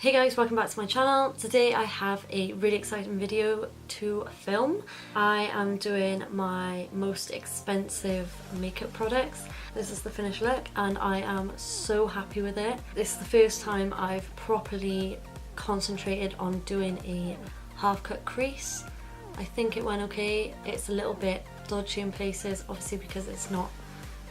Hey guys, welcome back to my channel. Today I have a really exciting video to film. I am doing my most expensive makeup products. This is the finished look and I am so happy with it. This is the first time I've properly concentrated on doing a half cut crease. I think it went okay. It's a little bit dodgy in places, obviously because it's not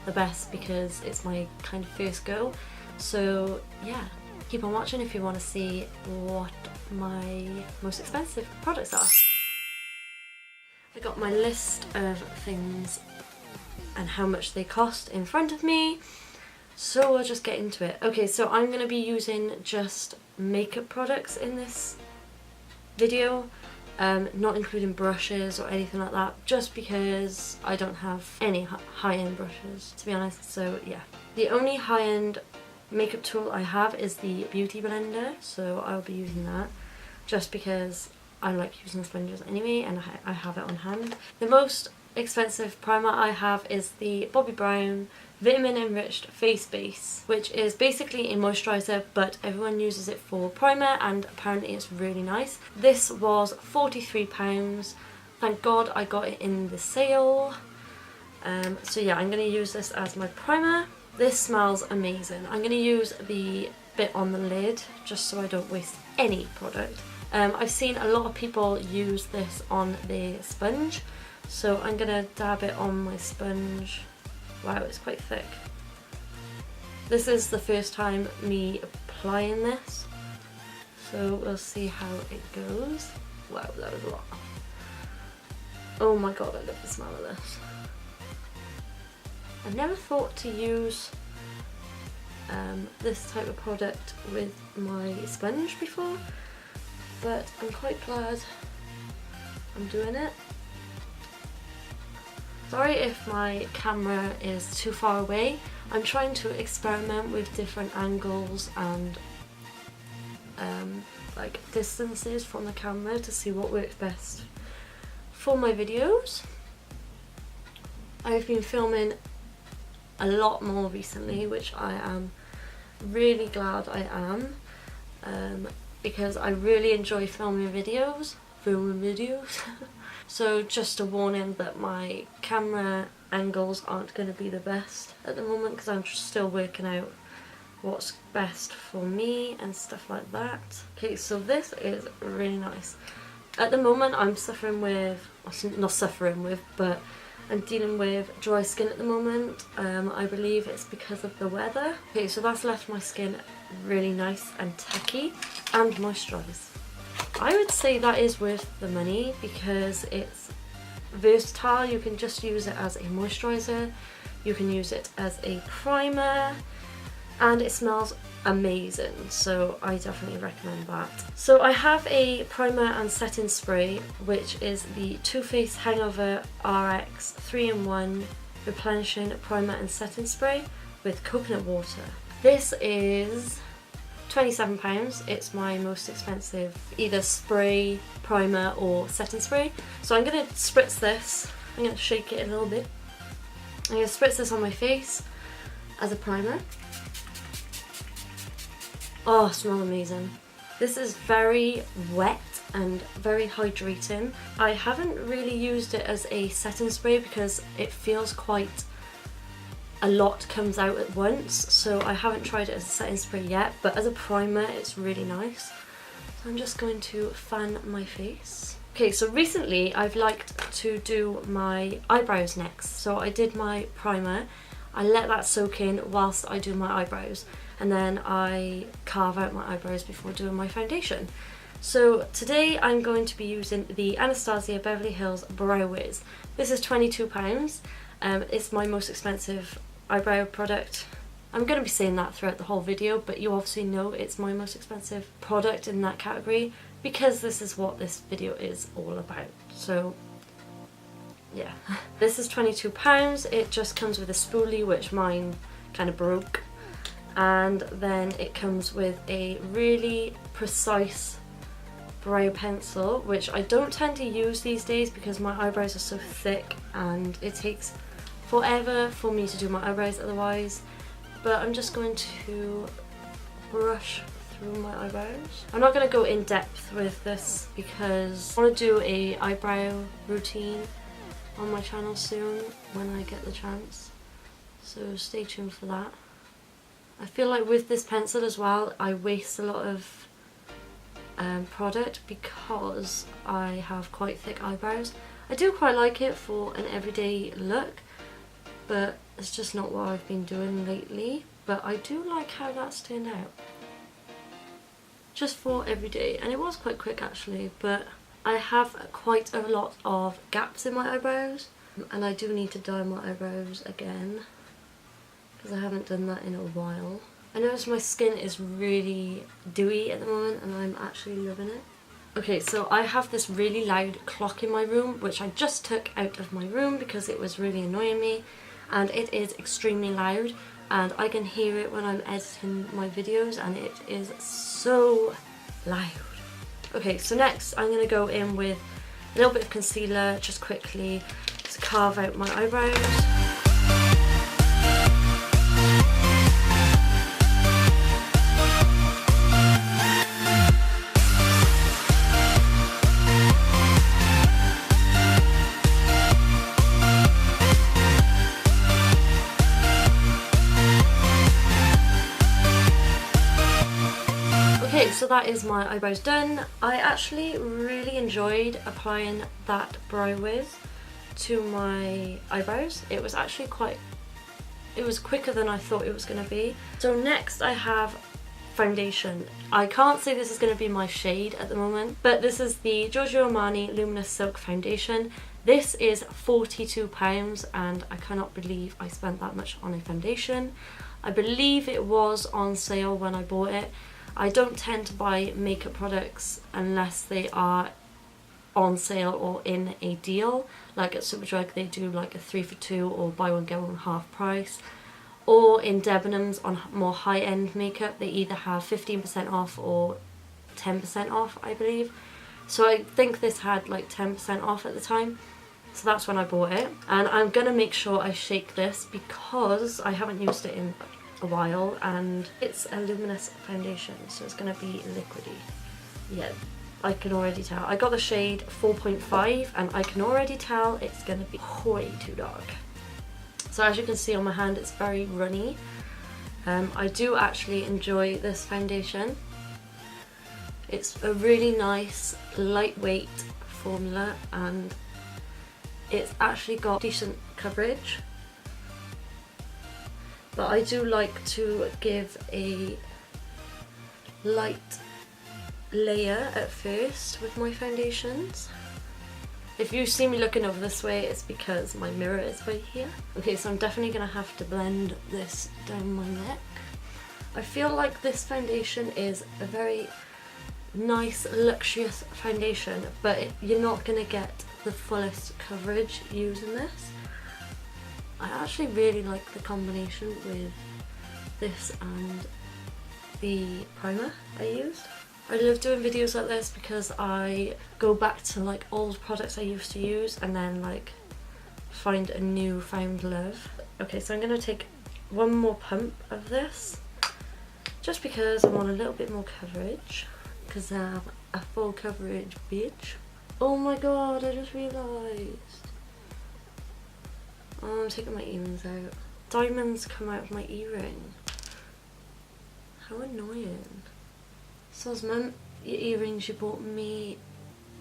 the best because it's my kind of first go. So yeah. Keep on watching if you want to see what my most expensive products are. I got my list of things and how much they cost in front of me, so we'll just get into it. Okay, so I'm going to be using just makeup products in this video, not including brushes or anything like that, just because I don't have any high-end brushes, to be honest, so yeah. The only high-end makeup tool I have is the beauty blender, so I'll be using that just because I like using sponges anyway and I have it on hand. The most expensive primer I have is the Bobbi Brown Vitamin Enriched Face Base, which is basically a moisturiser but everyone uses it for primer and apparently it's really nice. This was £43. Thank God I got it in the sale. So yeah, I'm going to use this as my primer. This smells amazing. I'm going to use the bit on the lid just so I don't waste any product. I've seen a lot of people use this on the sponge, so I'm going to dab it on my sponge. Wow, it's quite thick. This is the first time me applying this, so we'll see how it goes. Wow, that was a lot. Oh my god, I love the smell of this. I never thought to use this type of product with my sponge before, but I'm quite glad I'm doing it. Sorry if my camera is too far away. I'm trying to experiment with different angles and like distances from the camera to see what works best for my videos. I've been filming a lot more recently, which I am really glad I am, because I really enjoy filming videos. So just a warning that my camera angles aren't going to be the best at the moment because I'm still working out what's best for me and stuff like that. Okay, so this is really nice. At the moment I'm but I'm dealing with dry skin at the moment. I believe it's because of the weather. Okay, so that's left my skin really nice and tacky and moisturised. I would say that is worth the money because it's versatile. You can just use it as a moisturiser, you can use it as a primer, and it smells amazing, so I definitely recommend that. So I have a primer and setting spray, which is the Too Faced Hangover RX 3-in-1 replenishing primer and setting spray with coconut water. This is £27. It's my most expensive either spray, primer or setting spray. So I'm going to spritz this. I'm going to shake it a little bit. I'm going to spritz this on my face as a primer. Oh, it smells amazing. This is very wet and very hydrating. I haven't really used it as a setting spray because it feels quite a lot comes out at once, so I haven't tried it as a setting spray yet, but as a primer it's really nice. So I'm just going to fan my face. Okay, so recently I've liked to do my eyebrows next. So I did my primer, I let that soak in whilst I do my eyebrows, and then I carve out my eyebrows before doing my foundation. So today I'm going to be using the Anastasia Beverly Hills Brow Wiz. This is £22. It's my most expensive eyebrow product. I'm going to be saying that throughout the whole video, but you obviously know it's my most expensive product in that category because this is what this video is all about. So yeah, this is £22. It just comes with a spoolie, which mine kind of broke. And then it comes with a really precise brow pencil, which I don't tend to use these days because my eyebrows are so thick and it takes forever for me to do my eyebrows otherwise. But I'm just going to brush through my eyebrows. I'm not going to go in depth with this because I want to do a eyebrow routine on my channel soon when I get the chance. So stay tuned for that. I feel like with this pencil as well, I waste a lot of product because I have quite thick eyebrows. I do quite like it for an everyday look, but it's just not what I've been doing lately. But I do like how that's turned out. Just for everyday, and it was quite quick actually, but I have quite a lot of gaps in my eyebrows, and I do need to dye my eyebrows again because I haven't done that in a while. I notice my skin is really dewy at the moment and I'm actually loving it. Okay, so I have this really loud clock in my room, which I just took out of my room because it was really annoying me, and it is extremely loud and I can hear it when I'm editing my videos and it is so loud. Okay, so next I'm going to go in with a little bit of concealer just quickly to carve out my eyebrows. Okay, so that is my eyebrows done. I actually really enjoyed applying that brow wiz to my eyebrows. It was actually it was quicker than I thought it was going to be. So next I have foundation. I can't say this is going to be my shade at the moment, but this is the Giorgio Armani Luminous Silk Foundation. This is £42 and I cannot believe I spent that much on a foundation. I believe it was on sale when I bought it. I don't tend to buy makeup products unless they are on sale or in a deal. Like at Superdrug they do like a 3 for 2 or buy one get one half price. Or in Debenhams on more high-end makeup they either have 15% off or 10% off, I believe. So I think this had like 10% off at the time. So that's when I bought it. And I'm gonna make sure I shake this because I haven't used it in a while, and it's a luminous foundation, so it's going to be liquidy. Yeah, I can already tell. I got the shade 4.5 and I can already tell it's going to be way too dark. So as you can see on my hand, it's very runny. I do actually enjoy this foundation. It's a really nice lightweight formula and it's actually got decent coverage. But I do like to give a light layer at first with my foundations. If you see me looking over this way, it's because my mirror is right here. Okay, so I'm definitely going to have to blend this down my neck. I feel like this foundation is a very nice, luxurious foundation, but you're not going to get the fullest coverage using this. I actually really like the combination with this and the primer I used. I love doing videos like this because I go back to like old products I used to use and then like find a new found love. Okay, so I'm going to take one more pump of this just because I want a little bit more coverage because I'm a full coverage bitch. Oh my god, I just realised. Oh, I'm taking my earrings out. Diamonds come out of my earring. How annoying. Soz mum, your earrings you bought me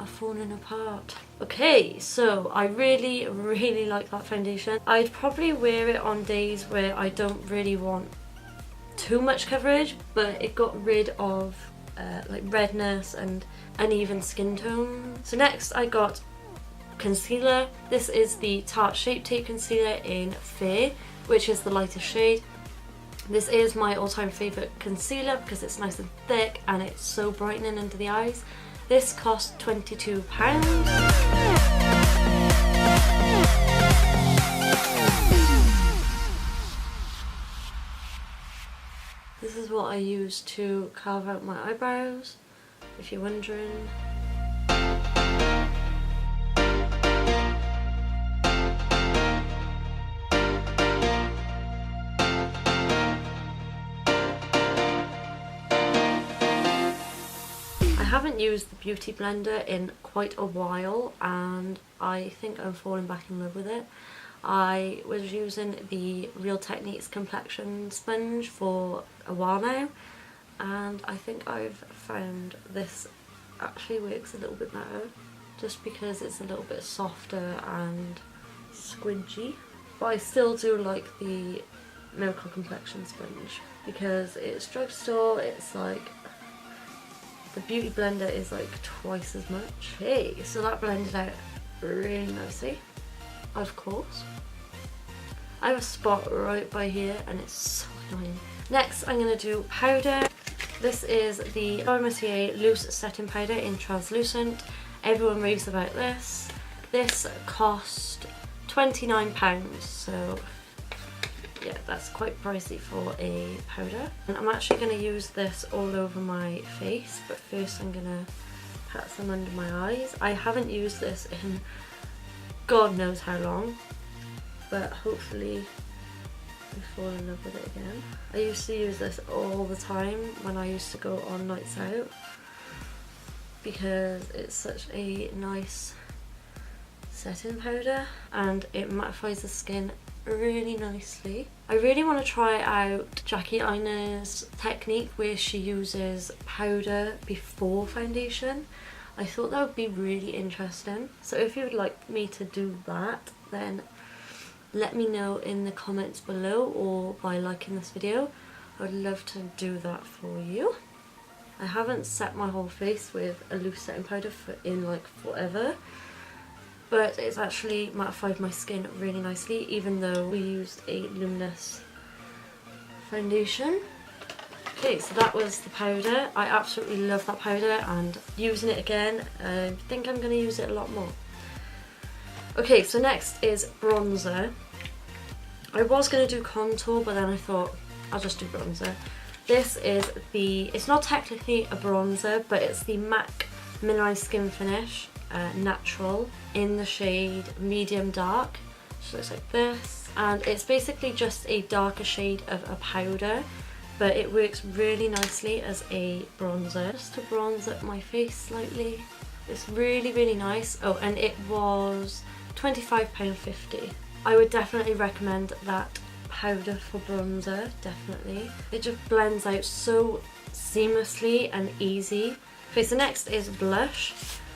are falling apart. Okay, so I really, really like that foundation. I'd probably wear it on days where I don't really want too much coverage, but it got rid of like redness and uneven skin tone. So next I got concealer. This is the Tarte Shape Tape Concealer in Fair, which is the lightest shade. This is my all-time favourite concealer because it's nice and thick and it's so brightening under the eyes. This cost £22. This is what I use to carve out my eyebrows, if you're wondering. haven't used the Beauty Blender in quite a while and I think I'm falling back in love with it. I was using the Real Techniques complexion sponge for a while now and I think I've found this actually works a little bit better just because it's a little bit softer and squidgy. But I still do like the Miracle Complexion sponge because it's drugstore, it's like the Beauty Blender is like twice as much. Hey, so that blended out really nicely, of course. I have a spot right by here and it's so annoying. Next I'm going to do powder. This is the Laura Mercier Loose Setting Powder in Translucent. Everyone raves about this. This cost £29, so yeah, that's quite pricey for a powder. And I'm actually going to use this all over my face, but first I'm going to pat some under my eyes. I haven't used this in God knows how long, but hopefully I fall in love with it again. I used to use this all the time when I used to go on nights out because it's such a nice setting powder and it mattifies the skin really nicely. I really want to try out Jackie Aina's technique where she uses powder before foundation. I thought that would be really interesting. So if you would like me to do that, then let me know in the comments below or by liking this video. I would love to do that for you. I haven't set my whole face with a loose setting powder in like forever, but it's actually mattified my skin really nicely even though we used a luminous foundation. Okay, so that was the powder. I absolutely love that powder and using it again, I think I'm going to use it a lot more. Okay, so next is bronzer. I was going to do contour, but then I thought I'll just do bronzer. This is it's not technically a bronzer, but it's the MAC Mineralized Skin Finish Natural in the shade Medium Dark. So looks like this. And it's basically just a darker shade of a powder, but it works really nicely as a bronzer. Just to bronze up my face slightly. It's really, really nice. Oh, and it was £25.50. I would definitely recommend that powder for bronzer, definitely. It just blends out so seamlessly and easy. Okay, so next is blush.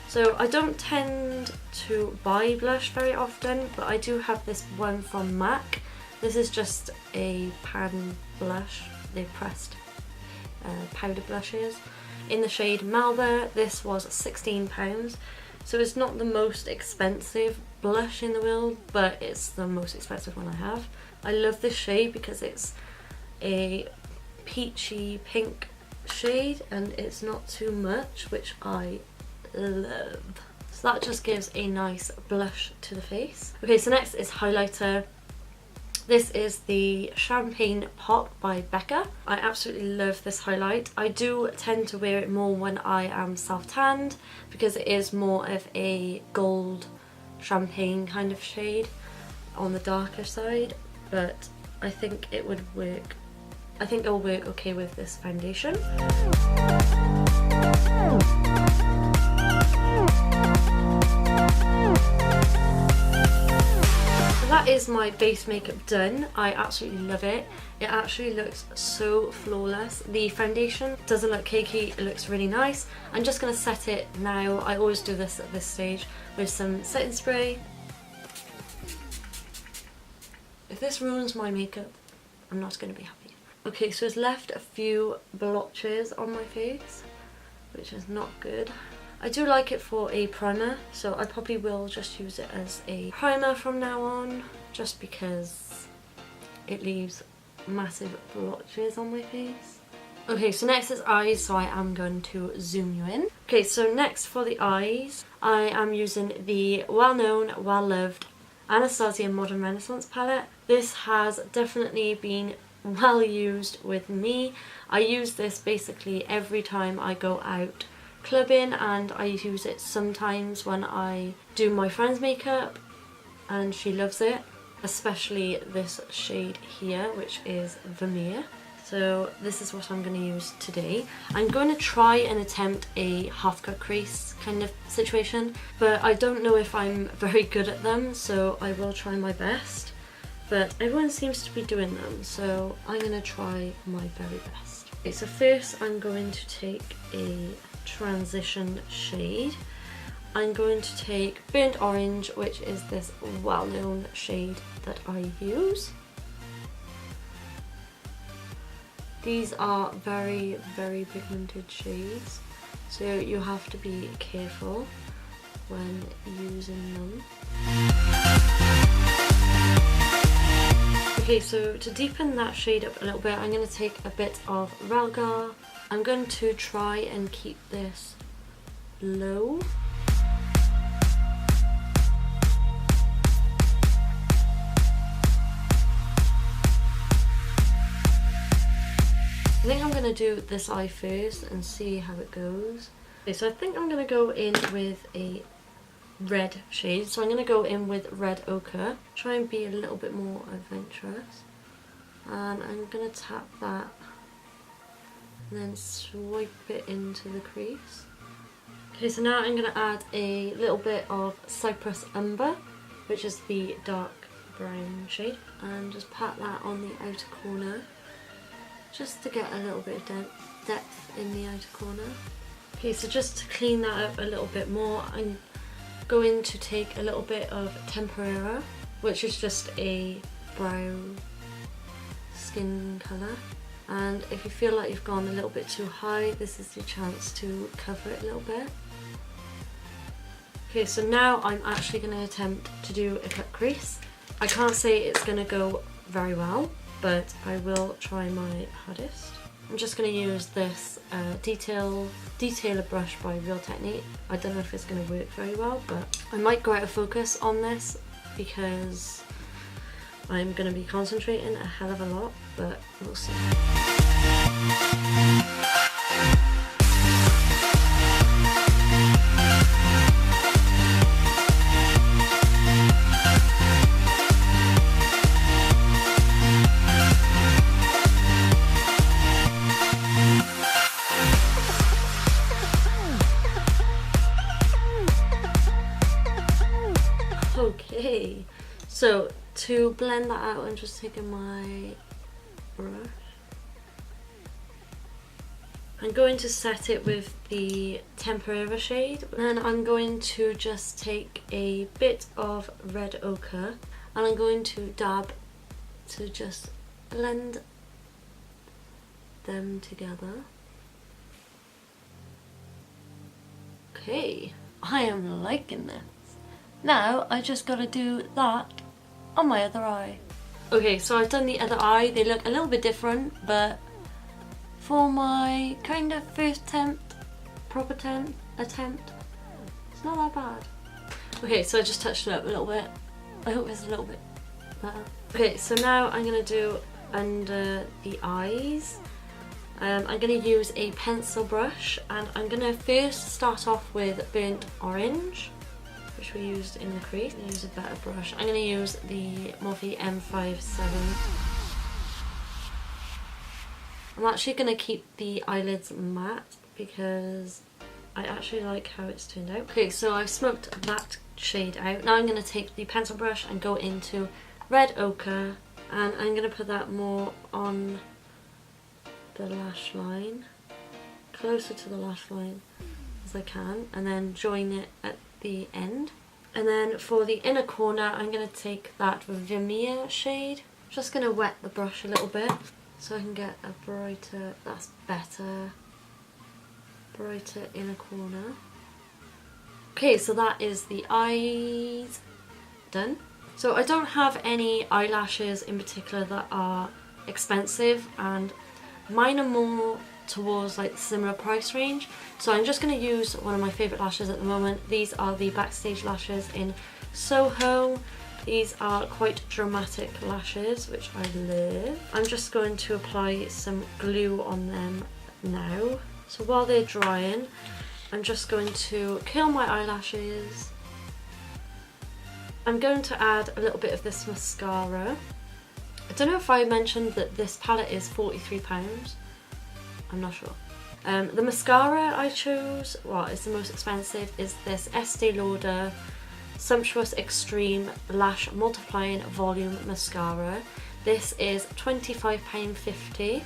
So I don't tend to buy blush very often, but I do have this one from MAC. This is just a pan blush. They pressed powder blushes in the shade Malva. This was £16. So it's not the most expensive blush in the world, but it's the most expensive one I have. I love this shade because it's a peachy pink shade and it's not too much, which I love. So that just gives a nice blush to the face. Okay, so next is highlighter. This is the Champagne Pop by Becca. I absolutely love this highlight. I do tend to wear it more when I am self-tanned because it is more of a gold champagne kind of shade on the darker side, but I think it would work. I think it will work okay with this foundation. That is my base makeup done. I absolutely love it. It actually looks so flawless. The foundation doesn't look cakey, it looks really nice. I'm just going to set it now. I always do this at this stage with some setting spray. If this ruins my makeup, I'm not going to be happy. Okay, so it's left a few blotches on my face, which is not good. I do like it for a primer, so I probably will just use it as a primer from now on, just because it leaves massive blotches on my face. Okay, so next is eyes, so I am going to zoom you in. Okay, so next for the eyes, I am using the well-known, well-loved Anastasia Modern Renaissance palette. This has definitely been well used with me. I use this basically every time I go out clubbing, and I use it sometimes when I do my friend's makeup, and she loves it, especially this shade here, which is Vermeer. So this is what I'm going to use today. I'm going to try and attempt a half cut crease kind of situation, but I don't know if I'm very good at them, so I will try my best. But everyone seems to be doing them, so I'm going to try my very best. Okay, so first I'm going to take a transition shade. I'm going to take burnt orange, which is this well-known shade that I use. These are very, very pigmented shades, so you have to be careful when using them. Okay, so to deepen that shade up a little bit, I'm going to take a bit of Relgar. I'm going to try and keep this low. I think I'm going to do this eye first and see how it goes. Okay, so I think I'm going to go in with a red shade. So I'm going to go in with red ochre. Try and be a little bit more adventurous. And I'm going to tap that and then swipe it into the crease. Okay, so now I'm going to add a little bit of Cypress Umber, which is the dark brown shade, and just pat that on the outer corner, just to get a little bit of depth in the outer corner. Okay, so just to clean that up a little bit more, I'm going to take a little bit of Tempera, which is just a brown skin colour. And if you feel like you've gone a little bit too high, this is your chance to cover it a little bit. Okay, so now I'm actually going to attempt to do a cut crease. I can't say it's going to go very well, but I will try my hardest. I'm just going to use this detailer brush by Real Technique. I don't know if it's going to work very well, but I might go out of focus on this because I'm going to be concentrating a hell of a lot, but we'll see. Okay, so to blend that out, I'm just taking my brush. I'm going to set it with the Tempera shade, and I'm going to just take a bit of red ochre and I'm going to dab to just blend them together. Okay, I am liking this. Now I just gotta do that on my other eye. Okay, so I've done the other eye. They look a little bit different, but for my kind of first proper attempt, it's not that bad. Okay, so I just touched it up a little bit. I hope it's a little bit better. Okay, so now I'm gonna do under the eyes. I'm going to use a pencil brush, and I'm going to first start off with burnt orange, which we used in the crease. I'm going to use a better brush. I'm going to use the Morphe M57. I'm actually going to keep the eyelids matte because I actually like how it's turned out. Okay, so I've smoked that shade out. Now I'm going to take the pencil brush and go into red ochre, and I'm going to put that more on the lash line, closer to the lash line as I can, and then join it at the end. And then for the inner corner, I'm going to take that Vermeer shade. Just going to wet the brush a little bit so I can get a brighter, that's better, brighter inner corner. Okay, so that is the eyes done. So I don't have any eyelashes in particular that are expensive, and mine are more towards like similar price range, so I'm just going to use one of my favourite lashes at the moment. These are the Backstage lashes in Soho. These are quite dramatic lashes, which I love. I'm just going to apply some glue on them now. So while they're drying, I'm just going to curl my eyelashes. I'm going to add a little bit of this mascara. I don't know if I mentioned that this palette is £43. I'm not sure. The mascara I chose, well, it's the most expensive, is this Estee Lauder Sumptuous Extreme Lash Multiplying Volume Mascara. This is £25.50.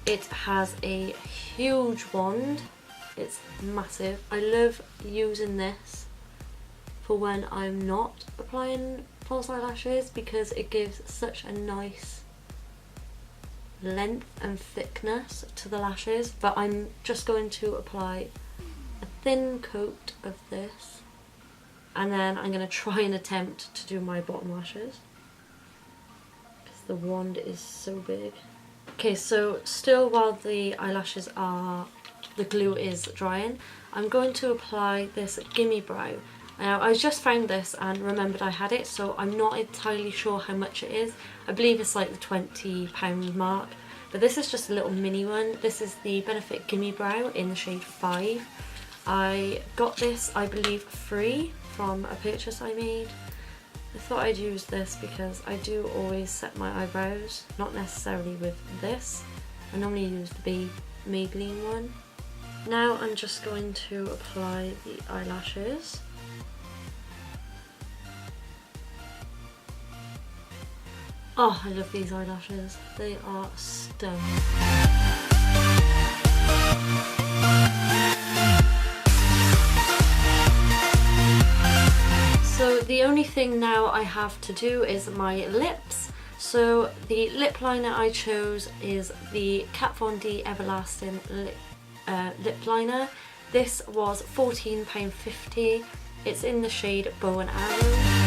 It has a huge wand. It's massive. I love using this for when I'm not applying false eyelashes because it gives such a nice length and thickness to the lashes. But I'm just going to apply a thin coat of this, and then I'm going to try and attempt to do my bottom lashes because the wand is so big. Okay, so still while the eyelashes are, the glue is drying, I'm going to apply this Gimme Brow. Now, I just found this and remembered I had it, so I'm not entirely sure how much it is. I believe it's like the £20 mark, but this is just a little mini one. This is the Benefit Gimme Brow in the shade 5. I got this, I believe, free from a purchase I made. I thought I'd use this because I do always set my eyebrows, not necessarily with this. I normally use the Maybelline one. Now I'm just going to apply the eyelashes. Oh, I love these eyelashes. They are stunning. So the only thing now I have to do is my lips. So the lip liner I chose is the Kat Von D Everlasting lip liner. This was £14.50. It's in the shade Bow and Arrow.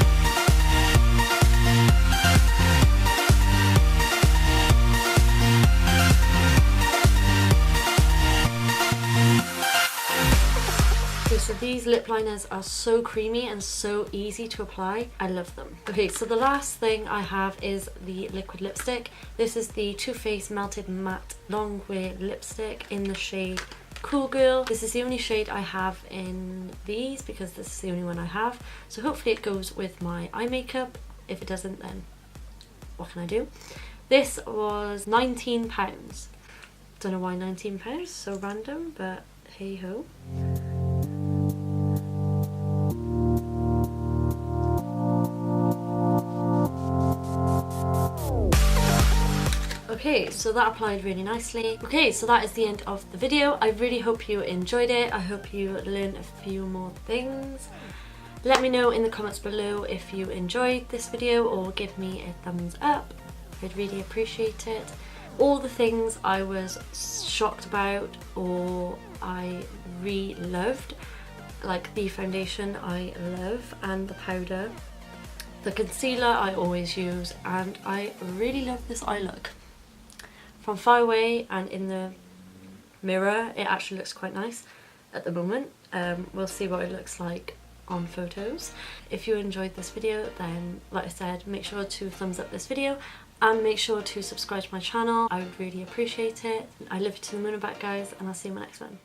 So these lip liners are so creamy and so easy to apply. I love them. Okay, so the last thing I have is the liquid lipstick. This is the Too Faced Melted Matte Long Wear Lipstick in the shade Cool Girl. This is the only shade I have in these because this is the only one I have. So hopefully it goes with my eye makeup. If it doesn't, then what can I do? This was £19. Don't know why £19, so random, but hey ho. Okay, so that applied really nicely. Okay, so that is the end of the video. I really hope you enjoyed it. I hope you learned a few more things. Let me know in the comments below if you enjoyed this video or give me a thumbs up. I'd really appreciate it. All the things I was shocked about or I really loved, like the foundation I love and the powder. The concealer I always use, and I really love this eye look. From far away and in the mirror, it actually looks quite nice at the moment. We'll see what it looks like on photos. If you enjoyed this video, then like I said, make sure to thumbs up this video and make sure to subscribe to my channel. I would really appreciate it. I love you to the moon and back, guys, and I'll see you in my next one.